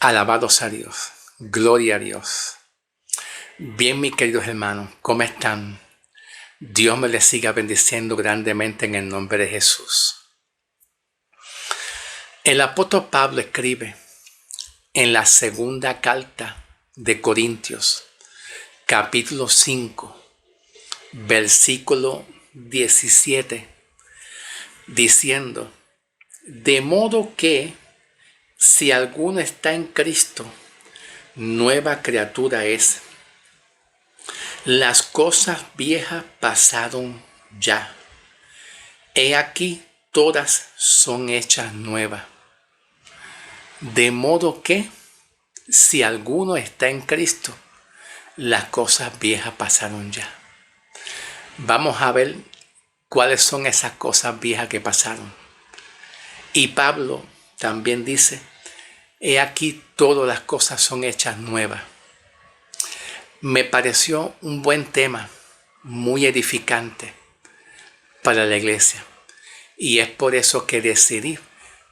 Alabados a Dios, gloria a Dios. Bien, mis queridos hermanos, ¿cómo están? Dios me les siga bendiciendo grandemente en el nombre de Jesús. El apóstol Pablo escribe en la segunda carta de Corintios, capítulo 5, versículo 17, diciendo: de modo que si alguno está en Cristo, nueva criatura es. Las cosas viejas pasaron ya. He aquí, todas son hechas nuevas. De modo que, si alguno está en Cristo, las cosas viejas pasaron ya. Vamos a ver cuáles son esas cosas viejas que pasaron. Y Pablo también dice: he aquí, todas las cosas son hechas nuevas. Me pareció un buen tema, muy edificante para la iglesia. Y es por eso que decidí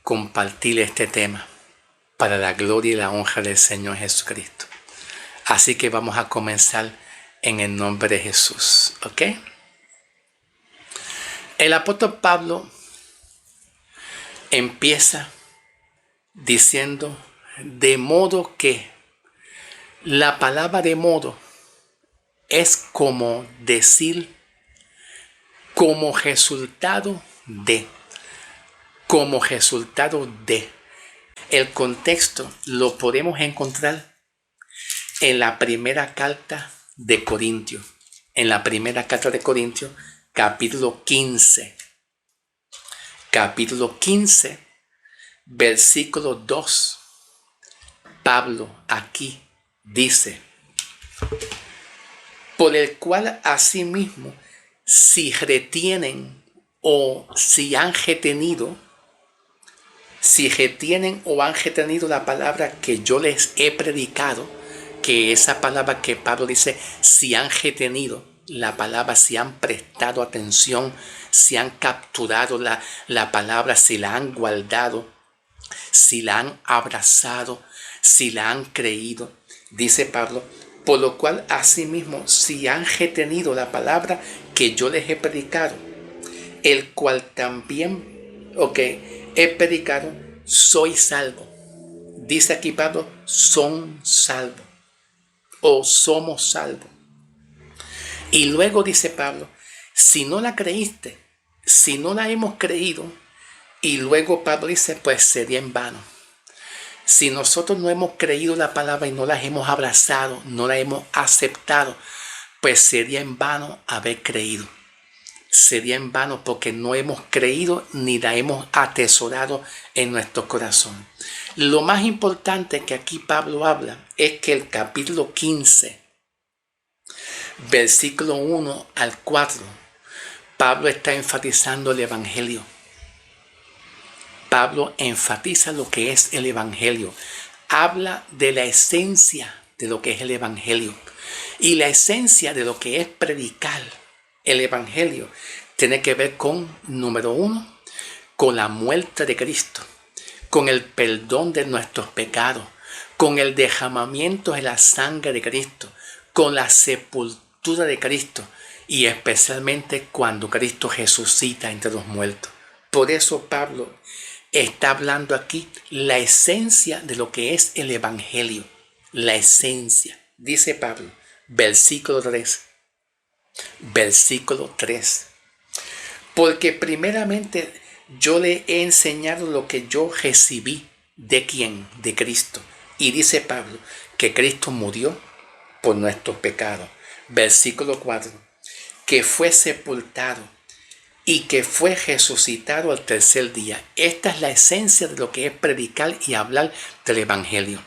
compartir este tema, para la gloria y la honra del Señor Jesucristo. Así que vamos a comenzar en el nombre de Jesús, ¿ok? El apóstol Pablo empieza diciendo: de modo que. La palabra de modo es como decir como resultado de. Como resultado de. El contexto lo podemos encontrar en la primera carta de Corintios. En la primera carta de Corintios, capítulo 15. Capítulo 15, versículo 2. Pablo aquí dice: por el cual asimismo, si retienen o han retenido la palabra que yo les he predicado, que esa palabra que Pablo dice, si han retenido la palabra, si han prestado atención, si han capturado la palabra, si la han guardado, si la han abrazado, si la han creído, dice Pablo, por lo cual asimismo, si han retenido la palabra que yo les he predicado, el cual también he predicado, soy salvo. Dice aquí Pablo, son salvos o somos salvos. Y luego dice Pablo, si no la creíste, si no la hemos creído, y luego Pablo dice, pues sería en vano. Si nosotros no hemos creído la palabra y no la hemos abrazado, no la hemos aceptado, pues sería en vano haber creído. Sería en vano porque no hemos creído ni la hemos atesorado en nuestro corazón. Lo más importante que aquí Pablo habla es que el capítulo 15, versículo 1 al 4, Pablo está enfatizando el evangelio. Pablo enfatiza lo que es el evangelio. Habla de la esencia de lo que es el evangelio. Y la esencia de lo que es predicar el evangelio tiene que ver con, número 1, con la muerte de Cristo, con el perdón de nuestros pecados, con el derramamiento de la sangre de Cristo, con la sepultura de Cristo y especialmente cuando Cristo resucita entre los muertos. Por eso Pablo está hablando aquí la esencia de lo que es el evangelio. La esencia. Dice Pablo, versículo 3. Versículo 3. Porque primeramente yo le he enseñado lo que yo recibí. ¿De quién? De Cristo. Y dice Pablo que Cristo murió por nuestros pecados. Versículo 4. Que fue sepultado y que fue resucitado al tercer día. Esta es la esencia de lo que es predicar y hablar del evangelio.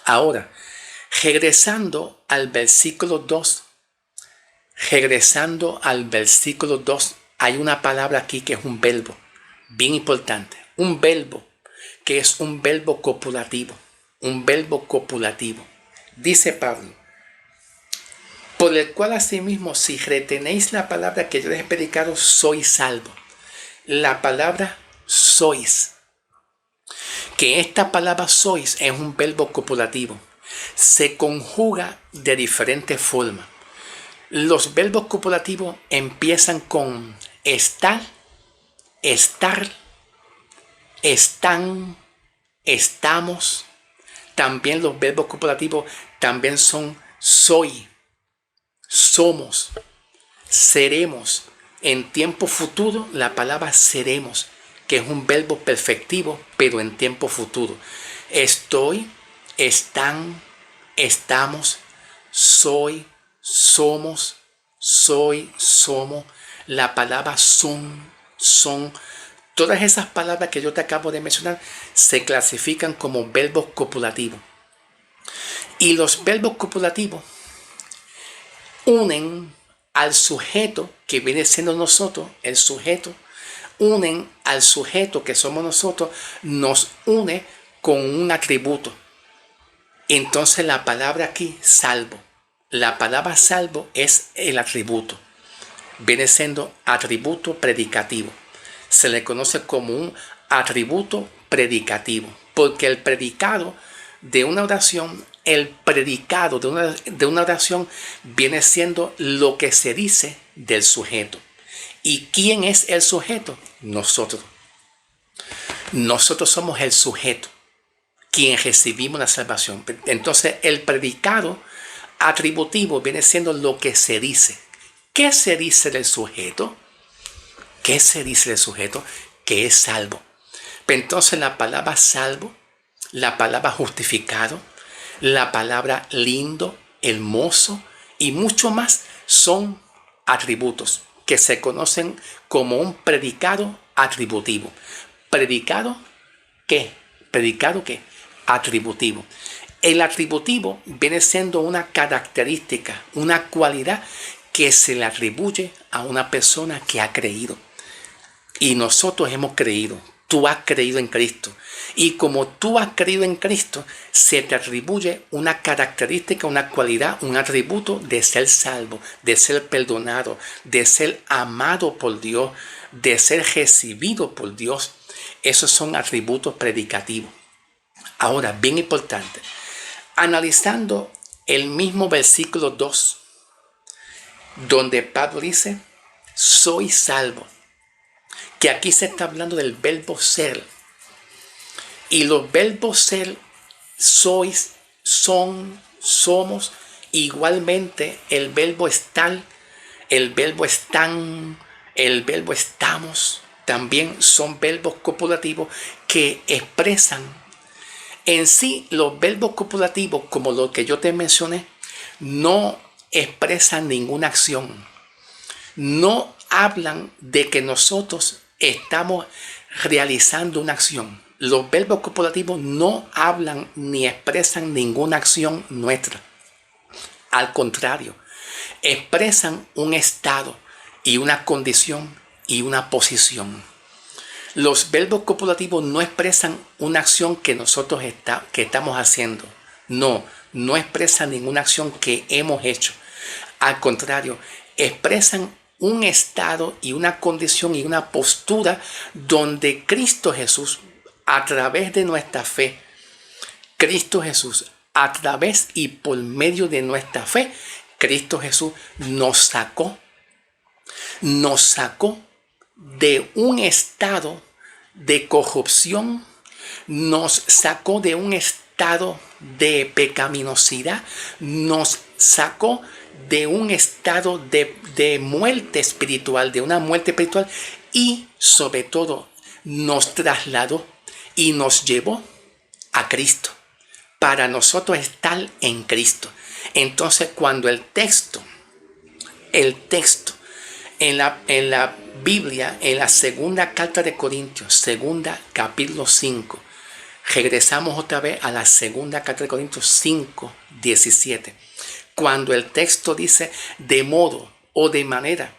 Ahora, regresando al versículo 2, hay una palabra aquí que es un verbo, bien importante. Un verbo que es un verbo copulativo. Un verbo copulativo. Dice Pablo, por el cual asimismo, si retenéis la palabra que yo les he predicado, sois salvo. La palabra sois que esta palabra sois es un verbo copulativo. Se conjuga de diferentes formas. Los verbos copulativos empiezan con estar, estar, están, estamos. También los verbos copulativos también son soy, somos, seremos. En tiempo futuro, la palabra seremos, que es un verbo perfectivo, pero en tiempo futuro. Estoy, están, estamos, soy, somos, soy, somos. La palabra son, son. Todas esas palabras que yo te acabo de mencionar se clasifican como verbos copulativos. Y los verbos copulativos unen al sujeto que viene siendo nosotros, el sujeto, unen al sujeto que somos nosotros, nos une con un atributo. Entonces la palabra aquí, salvo. La palabra salvo es el atributo. Viene siendo atributo predicativo. Se le conoce como un atributo predicativo. Porque el predicado de una oración, el predicado de una oración viene siendo lo que se dice del sujeto. ¿Y quién es el sujeto? Nosotros. Nosotros somos el sujeto, quien recibimos la salvación. Entonces el predicado atributivo viene siendo lo que se dice. ¿Qué se dice del sujeto? ¿Qué se dice del sujeto? Que es salvo. Entonces la palabra salvo, la palabra justificado, la palabra lindo, hermoso y mucho más son atributos que se conocen como un predicado atributivo. ¿Predicado qué? ¿Predicado qué? Atributivo. El atributivo viene siendo una característica, una cualidad que se le atribuye a una persona que ha creído. Y nosotros hemos creído. Tú has creído en Cristo. Y como tú has creído en Cristo, se te atribuye una característica, una cualidad, un atributo de ser salvo, de ser perdonado, de ser amado por Dios, de ser recibido por Dios. Esos son atributos predicativos. Ahora, bien importante, analizando el mismo versículo 2, donde Pablo dice, soy salvo. Que aquí se está hablando del verbo ser. Y los verbos ser, sois, son, somos. Igualmente el verbo estar, el verbo están, el verbo estamos. También son verbos copulativos que expresan en sí. Los verbos copulativos, como los que yo te mencioné, no expresan ninguna acción. No hablan de que nosotros estamos realizando una acción. Los verbos copulativos no hablan ni expresan ninguna acción nuestra. Al contrario, expresan un estado y una condición y una posición. Los verbos copulativos no expresan una acción que nosotros estamos haciendo. No expresan ninguna acción que hemos hecho. Al contrario, expresan un estado y una condición y una postura donde Cristo Jesús, a través de nuestra fe, Cristo Jesús, a través y por medio de nuestra fe, Cristo Jesús nos sacó de un estado de corrupción, nos sacó de un estado de pecaminosidad, nos sacó de un estado de muerte espiritual, de una muerte espiritual, y sobre todo nos trasladó y nos llevó a Cristo para nosotros estar en Cristo. Entonces, cuando el texto en la Biblia, en la segunda carta de Corintios, segunda capítulo 5, regresamos otra vez a la segunda carta de Corintios 5, 17. Cuando el texto dice de modo o de manera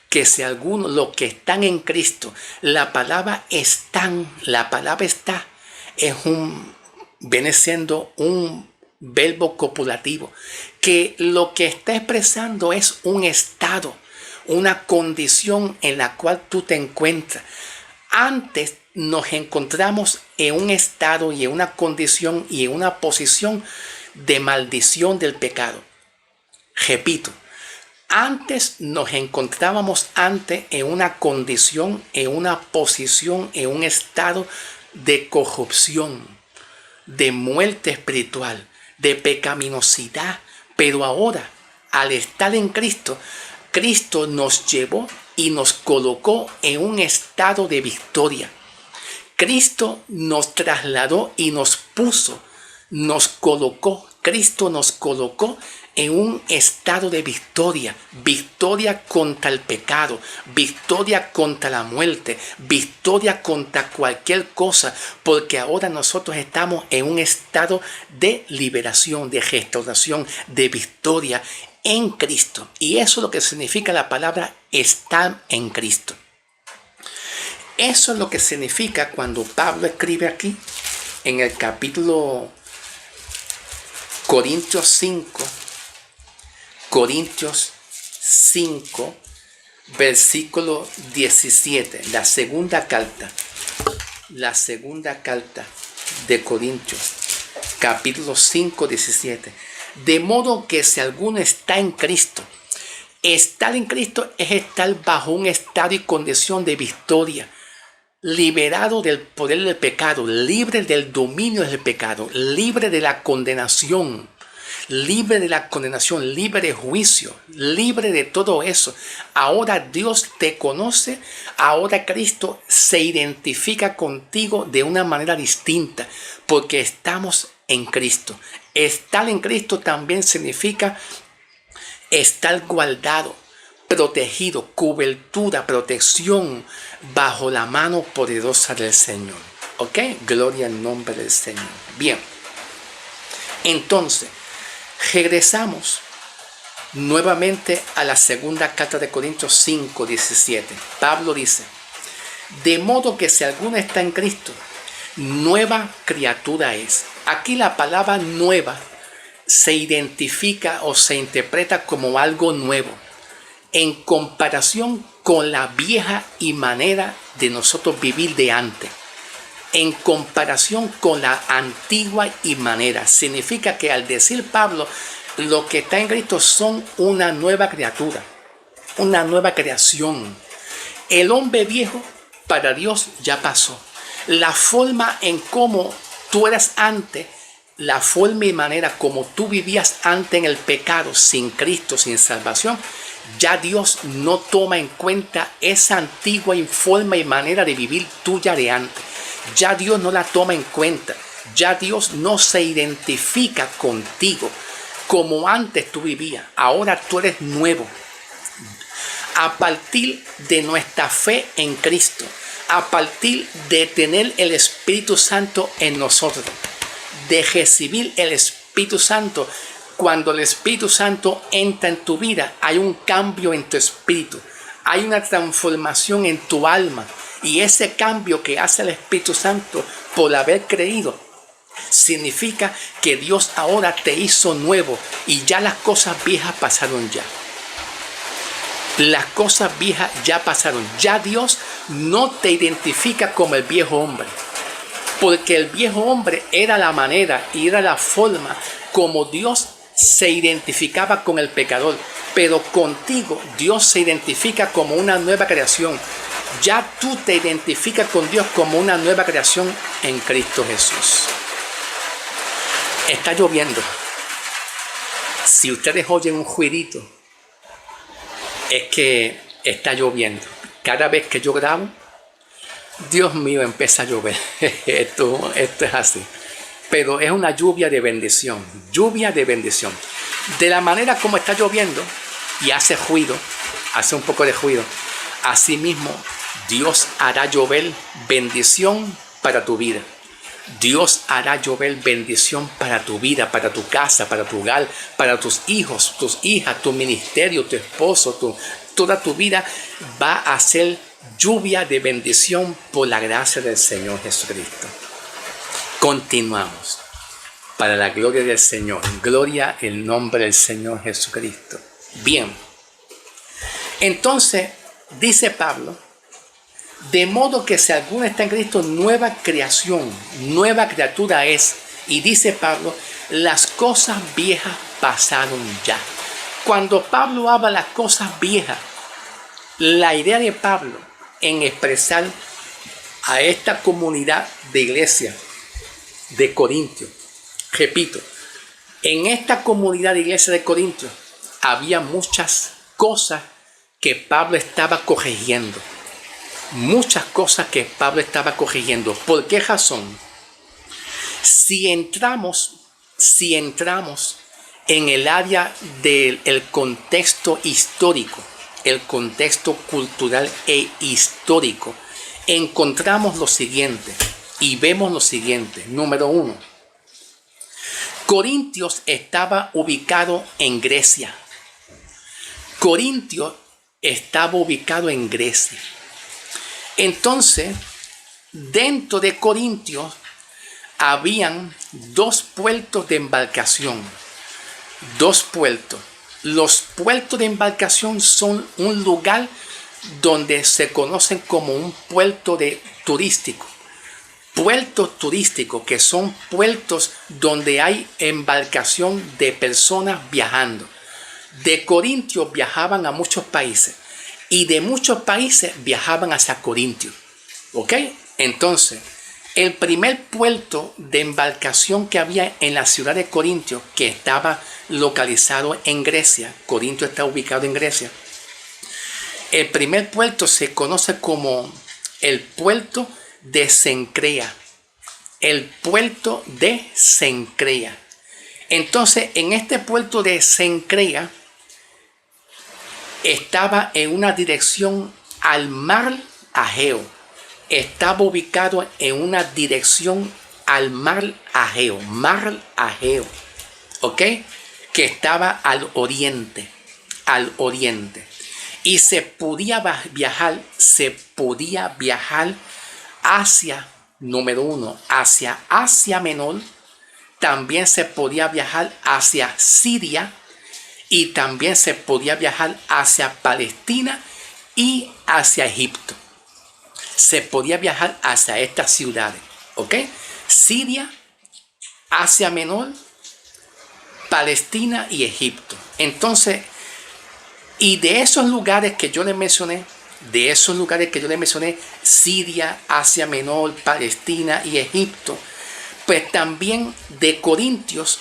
que si algunos, los que están en Cristo, la palabra están, la palabra está, viene siendo un verbo copulativo, que lo que está expresando es un estado, una condición en la cual tú te encuentras. Antes nos encontramos en un estado y en una condición y en una posición de maldición del pecado. Repito, antes nos encontrábamos en una condición, en una posición, en un estado de corrupción, de muerte espiritual, de pecaminosidad. Pero ahora, al estar en Cristo, Cristo nos llevó y nos colocó en un estado de victoria. Cristo nos trasladó y nos colocó, Cristo nos colocó en un estado de victoria, victoria contra el pecado, victoria contra la muerte, victoria contra cualquier cosa, porque ahora nosotros estamos en un estado de liberación, de restauración, de victoria en Cristo. Y eso es lo que significa la palabra estar en Cristo. Eso es lo que significa cuando Pablo escribe aquí en el capítulo Corintios 5, versículo 17, la segunda carta de Corintios, capítulo 5, 17. De modo que si alguno está en Cristo, estar en Cristo es estar bajo un estado y condición de victoria, liberado del poder del pecado, libre del dominio del pecado, libre de la condenación, libre de juicio, libre de todo eso. Ahora Dios te conoce, ahora Cristo se identifica contigo de una manera distinta, porque estamos en Cristo. Estar en Cristo también significa estar guardado, protegido, cobertura, protección bajo la mano poderosa del Señor. ¿Ok? Gloria al nombre del Señor. Bien. Entonces, regresamos nuevamente a la segunda carta de Corintios 5, 17. Pablo dice, de modo que si alguno está en Cristo, nueva criatura es. Aquí la palabra nueva se identifica o se interpreta como algo nuevo, en comparación con la vieja y manera de nosotros vivir de antes. En comparación con la antigua y manera. Significa que al decir Pablo, lo que está en Cristo son una nueva criatura, una nueva creación. El hombre viejo para Dios ya pasó. La forma en cómo tú eras antes, la forma y manera como tú vivías antes en el pecado, sin Cristo, sin salvación, ya Dios no toma en cuenta esa antigua forma y manera de vivir tuya de antes. Ya Dios no la toma en cuenta. Ya Dios no se identifica contigo como antes tú vivías. Ahora tú eres nuevo. A partir de nuestra fe en Cristo, a partir de tener el Espíritu Santo en nosotros, de recibir el Espíritu Santo, cuando el Espíritu Santo entra en tu vida, hay un cambio en tu espíritu, hay una transformación en tu alma. Y ese cambio que hace el Espíritu Santo por haber creído, significa que Dios ahora te hizo nuevo y ya las cosas viejas pasaron ya. Las cosas viejas ya pasaron. Ya Dios no te identifica como el viejo hombre. Porque el viejo hombre era la manera y era la forma como Dios se identificaba con el pecador. Pero contigo Dios se identifica como una nueva creación. Ya tú te identificas con Dios como una nueva creación en Cristo Jesús. Está lloviendo. Si ustedes oyen un ruidito, es que está lloviendo. Cada vez que yo grabo, Dios mío, empieza a llover. Esto es así. Pero es una lluvia de bendición. Lluvia de bendición. De la manera como está lloviendo y hace ruido, hace un poco de ruido, así mismo Dios hará llover bendición para tu vida. Dios hará llover bendición para tu vida, para tu casa, para tu hogar, para tus hijos, tus hijas, tu ministerio, tu esposo, toda tu vida va a ser lluvia de bendición por la gracia del Señor Jesucristo. Continuamos. Para la gloria del Señor. Gloria en nombre del Señor Jesucristo. Bien. Entonces, dice Pablo, De modo que si alguno está en Cristo, nueva creación, nueva criatura es. Y dice Pablo, las cosas viejas pasaron ya. Cuando Pablo habla de las cosas viejas, la idea de Pablo en expresar a esta comunidad de iglesia de Corintios, repito, en esta comunidad de iglesia de Corintios había muchas cosas que Pablo estaba corrigiendo. Muchas cosas que Pablo estaba corrigiendo. ¿Por qué razón? Si entramos en el área del contexto histórico, el contexto cultural e histórico, encontramos lo siguiente y vemos lo siguiente. Número 1. Corintios estaba ubicado en Grecia. Corintios estaba ubicado en Grecia. Entonces, dentro de Corintios habían 2 puertos de embarcación. 2 puertos. Los puertos de embarcación son un lugar donde se conocen como un puerto turístico. Puertos turísticos, que son puertos donde hay embarcación de personas viajando. De Corintios viajaban a muchos países y de muchos países viajaban hacia Corintios. ¿Ok? Entonces, el primer puerto de embarcación que había en la ciudad de Corintios, que estaba localizado en Grecia, Corintios está ubicado en Grecia, el primer puerto se conoce como el puerto de Cencrea. El puerto de Cencrea. Entonces, en este puerto de Cencrea estaba en una dirección al mar Egeo. Estaba ubicado en una dirección al mar Egeo, ¿ok? Que estaba al oriente, y se podía viajar hacia, número 1, hacia Asia Menor. También se podía viajar hacia Siria y también se podía viajar hacia Palestina y hacia Egipto. Se podía viajar hacia estas ciudades, ¿ok? Siria, Asia Menor, Palestina y Egipto. Entonces, y de esos lugares que yo les mencioné, Siria, Asia Menor, Palestina y Egipto, pues también de Corintios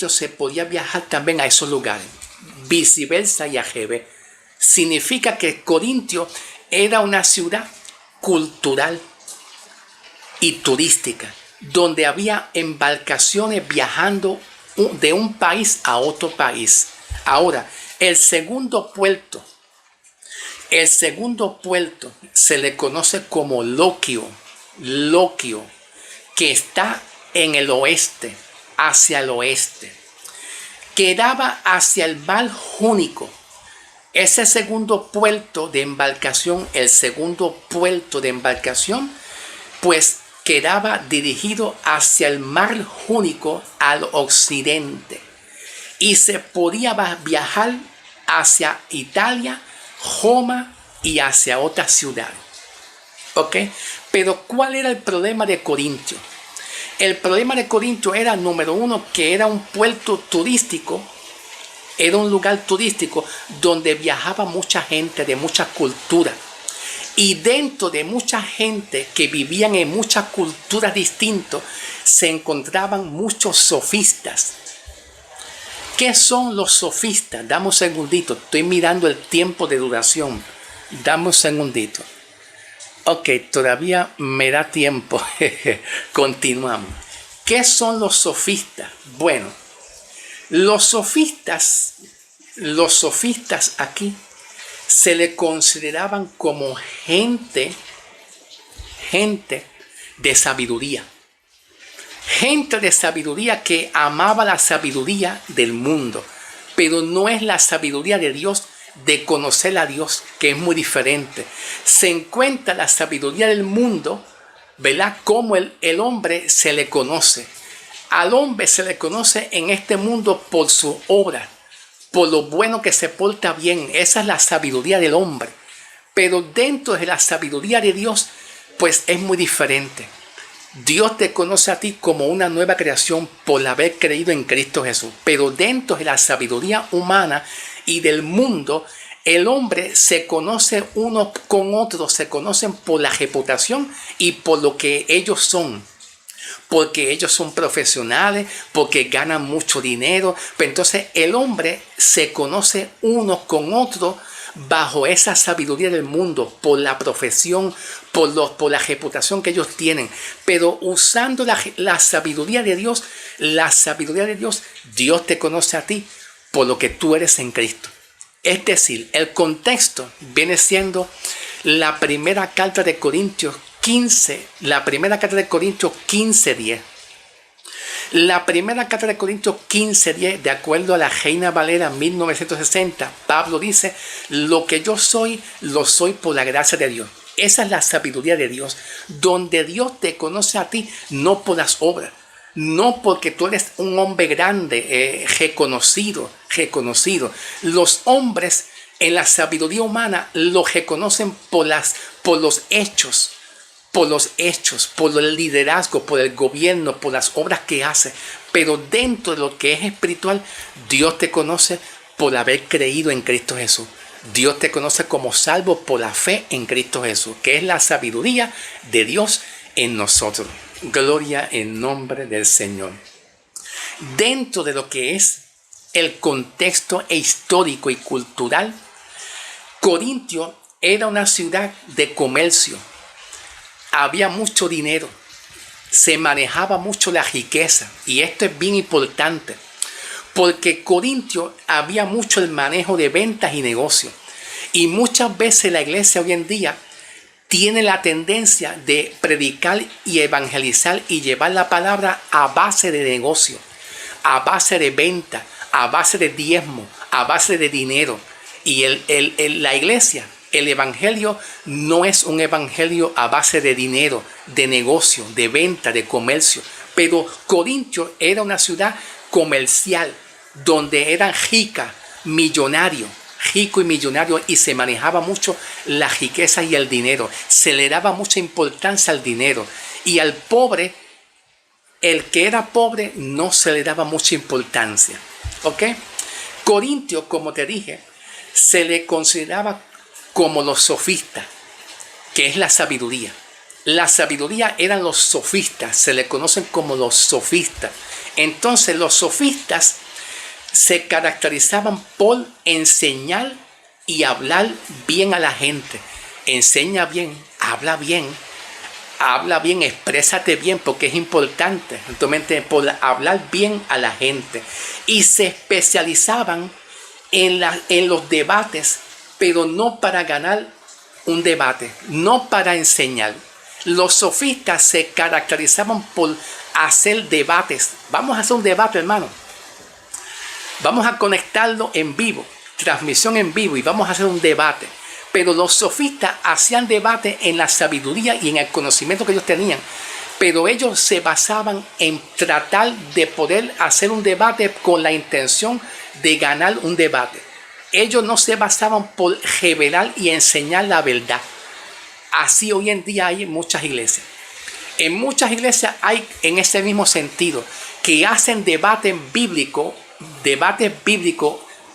se podía viajar también a esos lugares. Viceversa y al revés. Significa que Corintios era una ciudad cultural y turística, donde había embarcaciones viajando de un país a otro país. Ahora, el segundo puerto se le conoce como Loquio, que está en el oeste, hacia el oeste, que daba hacia el mar Jónico. Ese segundo puerto de embarcación, pues quedaba dirigido hacia el mar Jónico al occidente. Y se podía viajar hacia Italia, Roma y hacia otras ciudades. ¿Ok? Pero ¿cuál era el problema de Corintio? El problema de Corintio era, número 1, que era un puerto turístico, era un lugar turístico donde viajaba mucha gente de muchas culturas. Y dentro de mucha gente que vivían en muchas culturas distintas, se encontraban muchos sofistas. ¿Qué son los sofistas? Dame un segundito, estoy mirando el tiempo de duración. Dame un segundito. Ok, todavía me da tiempo. Continuamos. ¿Qué son los sofistas? Bueno, los sofistas aquí se le consideraban como gente de sabiduría. Gente de sabiduría que amaba la sabiduría del mundo, pero no es la sabiduría de Dios, de conocer a Dios, que es muy diferente. Se encuentra la sabiduría del mundo, ¿verdad? Como el hombre se le conoce. Al hombre se le conoce en este mundo por su obra, por lo bueno que se porta bien. Esa es la sabiduría del hombre. Pero dentro de la sabiduría de Dios, pues es muy diferente. Dios te conoce a ti como una nueva creación por haber creído en Cristo Jesús. Pero dentro de la sabiduría humana y del mundo, el hombre se conoce uno con otro, se conocen por la reputación y por lo que ellos son. Porque ellos son profesionales, porque ganan mucho dinero. Pero entonces el hombre se conoce uno con otro bajo esa sabiduría del mundo, por la profesión, por la reputación que ellos tienen. Pero usando la sabiduría de Dios, Dios te conoce a ti por lo que tú eres en Cristo. Es decir, el contexto viene siendo la primera carta de Corintios 15, la primera carta de Corintios 15:10. La primera carta de Corintios 15:10, de acuerdo a la Reina Valera 1960, Pablo dice, lo que yo soy, lo soy por la gracia de Dios. Esa es la sabiduría de Dios, donde Dios te conoce a ti, no por las obras, no porque tú eres un hombre grande, reconocido. Los hombres en la sabiduría humana lo reconocen por los hechos, por el liderazgo, por el gobierno, por las obras que hace. Pero dentro de lo que es espiritual, Dios te conoce por haber creído en Cristo Jesús. Dios te conoce como salvo por la fe en Cristo Jesús, que es la sabiduría de Dios en nosotros. Gloria en nombre del Señor. Dentro de lo que es el contexto histórico y cultural, Corintio era una ciudad de comercio. Había mucho dinero, se manejaba mucho la riqueza, y esto es bien importante, porque Corintio había mucho el manejo de ventas y negocios, y muchas veces la iglesia hoy en día tiene la tendencia de predicar y evangelizar y llevar la palabra a base de negocio, a base de venta, a base de diezmo, a base de dinero. Y la iglesia, el evangelio no es un evangelio a base de dinero, de negocio, de venta, de comercio. Pero Corintio era una ciudad comercial donde eran rico y millonario, y se manejaba mucho la riqueza y el dinero. Se le daba mucha importancia al dinero, y al pobre, el que era pobre, no se le daba mucha importancia. ¿Ok? Corintio, como te dije, se le consideraba como los sofistas, que es la sabiduría. La sabiduría eran los sofistas, se le conocen como los sofistas. Entonces los sofistas se caracterizaban por enseñar y hablar bien a la gente. Enseña bien, habla bien, exprésate bien, porque es importante, entonces, por hablar bien a la gente. Y se especializaban en los debates, pero no para ganar un debate, no para enseñar. Los sofistas se caracterizaban por hacer debates. Vamos a hacer un debate, hermano. Vamos a conectarlo en vivo, transmisión en vivo, y vamos a hacer un debate. Pero los sofistas hacían debate en la sabiduría y en el conocimiento que ellos tenían. Pero ellos se basaban en tratar de poder hacer un debate con la intención de ganar un debate. Ellos no se basaban por revelar y enseñar la verdad. Así hoy en día hay en muchas iglesias. En muchas iglesias hay en ese mismo sentido, que hacen debates bíblicos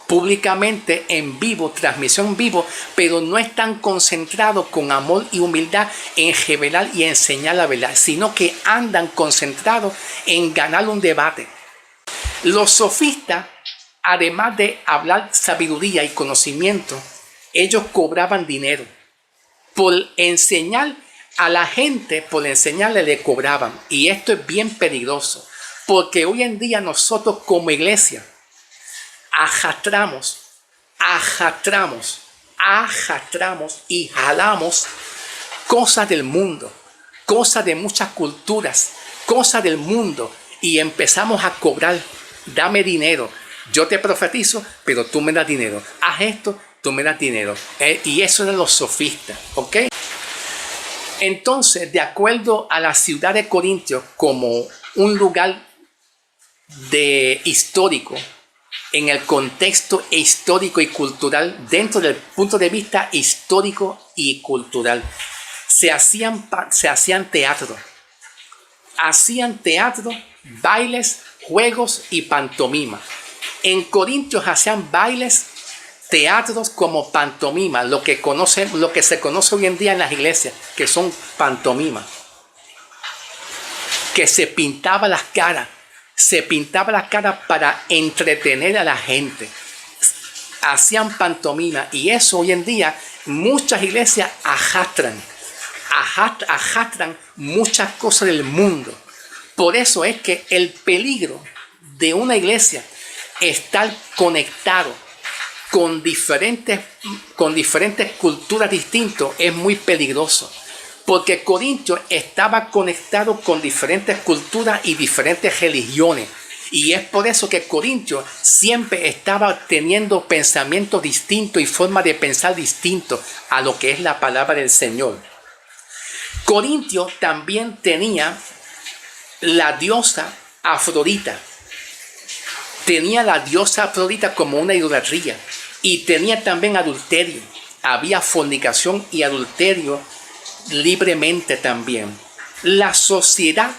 públicamente en vivo, transmisión en vivo, pero no están concentrados con amor y humildad en revelar y enseñar la verdad, sino que andan concentrados en ganar un debate. Los sofistas, además de hablar sabiduría y conocimiento, ellos cobraban dinero. Por enseñar a la gente, por enseñarle, le cobraban. Y esto es bien peligroso, porque hoy en día nosotros como iglesia arrastramos y jalamos cosas del mundo, cosas de muchas culturas, cosas del mundo, y empezamos a cobrar. Dame dinero, yo te profetizo, pero tú me das dinero. Haz esto, tú me das dinero. Y eso eran los sofistas, ¿ok? Entonces, de acuerdo a la ciudad de Corintios como un lugar histórico, en el contexto histórico y cultural, dentro del punto de vista histórico y cultural. Se hacían teatro. Hacían teatro, bailes, juegos y pantomima. En Corintios hacían bailes, teatros como pantomima, lo que se conoce hoy en día en las iglesias, que son pantomimas. Que se pintaba las caras para entretener a la gente. Hacían pantomima y eso hoy en día muchas iglesias arrastran muchas cosas del mundo. Por eso es que el peligro de una iglesia estar conectado con diferentes culturas distintas es muy peligroso. Porque Corintios estaba conectado con diferentes culturas y diferentes religiones. Y es por eso que Corintios siempre estaba teniendo pensamientos distintos y forma de pensar distintos a lo que es la palabra del Señor. Corintios también tenía la diosa Afrodita. Tenía la diosa Afrodita como una idolatría. Y tenía también adulterio. Había fornicación y adulterio libremente también. La sociedad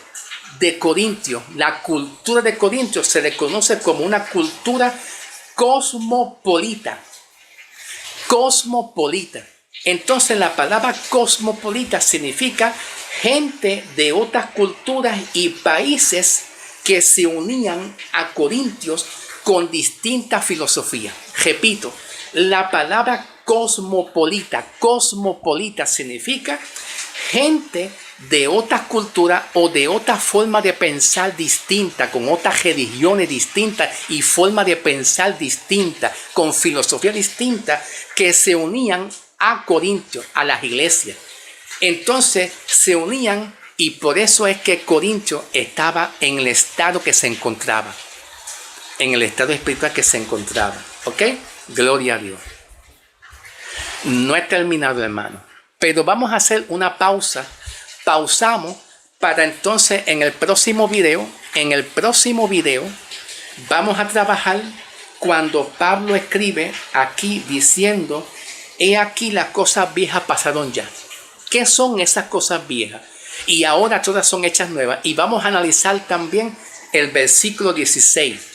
de Corintios, la cultura de Corintios se le conoce como una cultura cosmopolita. Cosmopolita. Entonces la palabra cosmopolita significa gente de otras culturas y países que se unían a Corintios con distintas filosofías. Repito, la palabra cosmopolita significa gente de otras culturas o de otra forma de pensar distinta, con otras religiones distintas y forma de pensar distinta, con filosofía distinta, que se unían a Corintios, a las iglesias. Entonces se unían y por eso es que Corintios estaba en el estado que se encontraba, en el estado espiritual que se encontraba. ¿Ok? Gloria a Dios. No he terminado, hermano, pero vamos a hacer una pausa. Pausamos para entonces en el próximo video vamos a trabajar cuando Pablo escribe aquí diciendo: he aquí las cosas viejas pasaron ya. ¿Qué son esas cosas viejas? Y ahora todas son hechas nuevas. Y vamos a analizar también el versículo 16.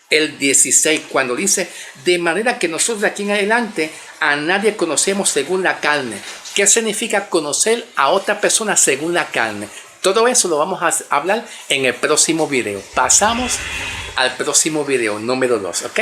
El 16, cuando dice: de manera que nosotros de aquí en adelante a nadie conocemos según la carne. ¿Qué significa conocer a otra persona según la carne? Todo eso lo vamos a hablar en el próximo video. Pasamos al próximo video, número 2, ¿ok?